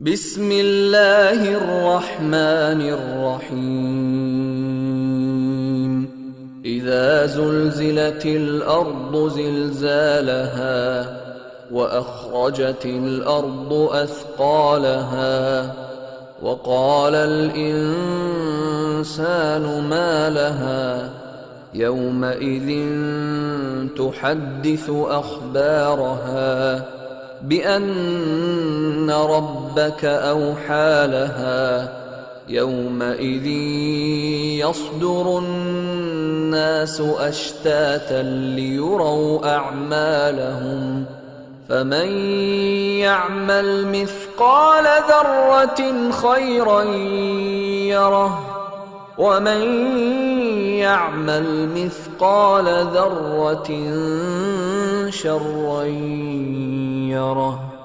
بسم الله الرحمن الرحيم إذا زلزلت الأرض زلزالها وأخرجت الأرض أثقالها وقال الإنسان ما لها يومئذ تحدث أخبارها بأن ربك أوحى لها يومئذ يصدر الناس أشتاتا ليروا أعمالهم فمن يعمل مثقال ذرة خيرا يره ومن يعمل مثقال ذرة شرا يره